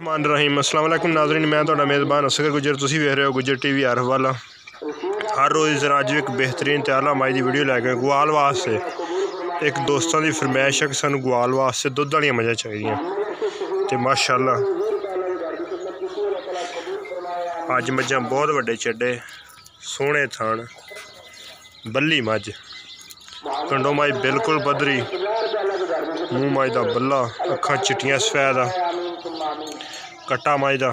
बिस्मिल्लाहिर्रहमानिर्रहीम। अस्सलाम वालेकुम नाज़रीन, मैं तुहाडा मेज़बान असगर गुजर। तुसीं वेख रहे हो गुजर टीवी हर वाला। हर रोज़ अज एक बेहतरीन ते आला माई दी वीडियो लैके गुआल वास्ते एक दोस्तां दी फरमाइश है कि सानू गुआल वास्ते दुध वालियां मझां चाहिदियां ते माशाअल्लाह अज मझां बहुत वड्डे चड्डे सोहने थान बल्ली मझ कंडो माई बिल्कुल पद्धरी मूँह माई दा बल्ला अखां चिट्टियां सफेद कट्टा माई दा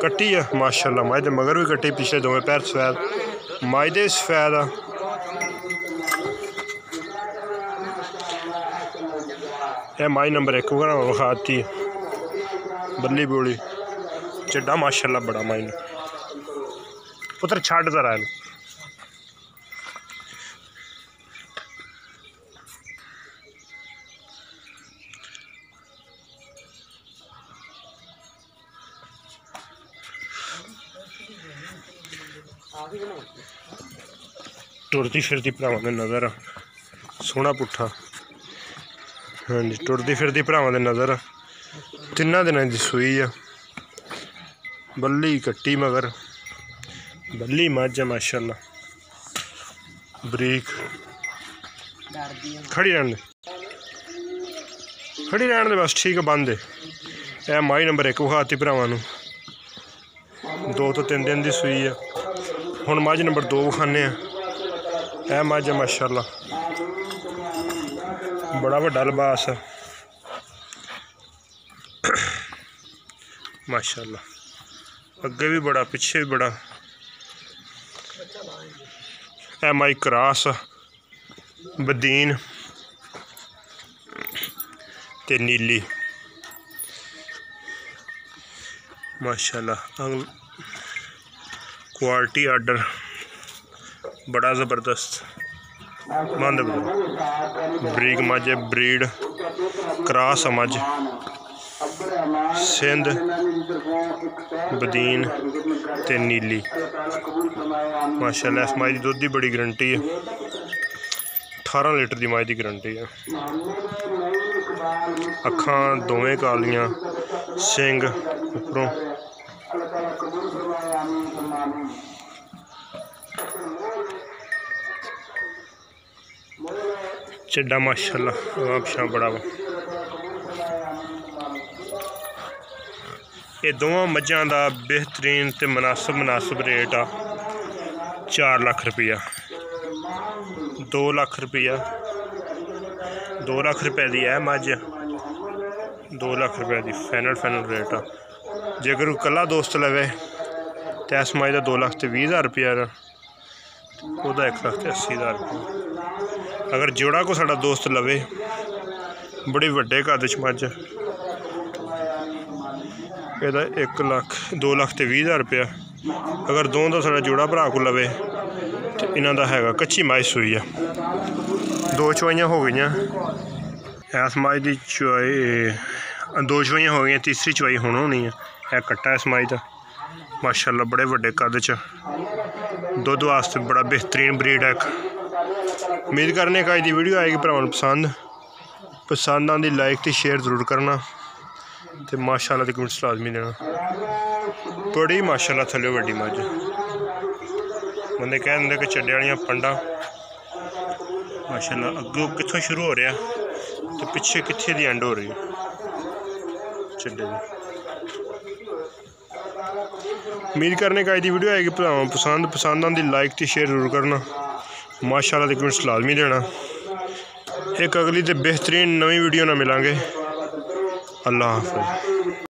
कट्टी है माशाअल्लाह। माई दे मगर भी कट्टी पिछले दोवें पैर सफेद माई दे सफेद ए माई नंबर 1 विखाती बल्ली बोली चड्डा माशाअल्लाह बड़ा माई ने पुत्र छड़ जरा टुरती फिरती भरावां दे नज़र सोहना पुट्ठा। हाँ जी टुरती फिरती भरावां दे नज़र तिन्ना दिनां दी सूई आ बल्ली कट्टी मगर बल्ली मझ है माशाअल्लाह बरीक खड़ी रहने दे बस ठीक है बंद है। ए माई नंबर 1 विखाती भरावां नूं 2 तो 3 दिन दी सूई है। हुण मझ नंबर 2 विखाने ए मझ है माशाअल्लाह बड़ा वड्डा लिबास है माशाअल्लाह अगे भी बड़ा पिछे भी बड़ा। ए माई क्रास बदीन ते नीली माशाअल्लाह क्वालिटी आर्डर बड़ा ज़बरदस्त बंद बरीक मझ ब्रीड क्रास मझ सिंध बदीन ते नीली माशाअल्लाह। इस माई की दुध की बड़ी गारंटी है 18 लीटर की माई की गारंटी है। अखां दोवें कालियां सिंग उपरों चड्डा माशाअल्लाह पिछा बड़ा वा। ये दोवां मझां दा बेहतरीन ते मुनासिब रेट आ 4 लाख रुपया 2 लाख रुपया 2 लाख रुपए की है मझ 2 लाख रुपए की फाइनल रेट आ। जेकर कला दोस्त लवे तो इस माई का 2,20,000 रुपया वह 1,80,000 रुपया। अगर जोड़ा को साडा दोस्त लवे बड़ी वड्डे कद च मझ एदा 2,20,000 रुपया। अगर दों का साडा जोड़ा भरा को लवे तो इन्हां दा हैगा कच्ची माई सूई है 2 चवाइयां हो गई इस माई की चवाई 2 चवाइयां हो गई तीसरी चवाई हुण होनी है। यह कट्टा इस माई का माशाअल्लाह बड़े वड्डे कद च दुध वास्ते बड़ा बेहतरीन ब्रीड है। उम्मीद करने का अज की वीडियो आएगी भरावां पसंद आंदी लाइक तो शेयर जरूर करना तो माशाअल्लाह दी कमेंट्स लाजमी देना। बड़ी माशाअल्लाह थल्ले वड्डी मझ बंदे कह दिंदे कि चड्डे वालियां पंडा माशाअल्लाह अग्गों कित्थों शुरू हो रहा तो पिछे कित्थे दी एंड हो रही चड्डे दी। उम्मीद करने का अज की वीडियो आएगी भरावां पसंद आंदी लाइक तो शेयर जरूर करना माशाअल्लाह दी कमेंट्स लाजमी देना। एक अगली तो बेहतरीन नवी वीडियो ना मिलांगे। अल्लाह हाफ़िज़।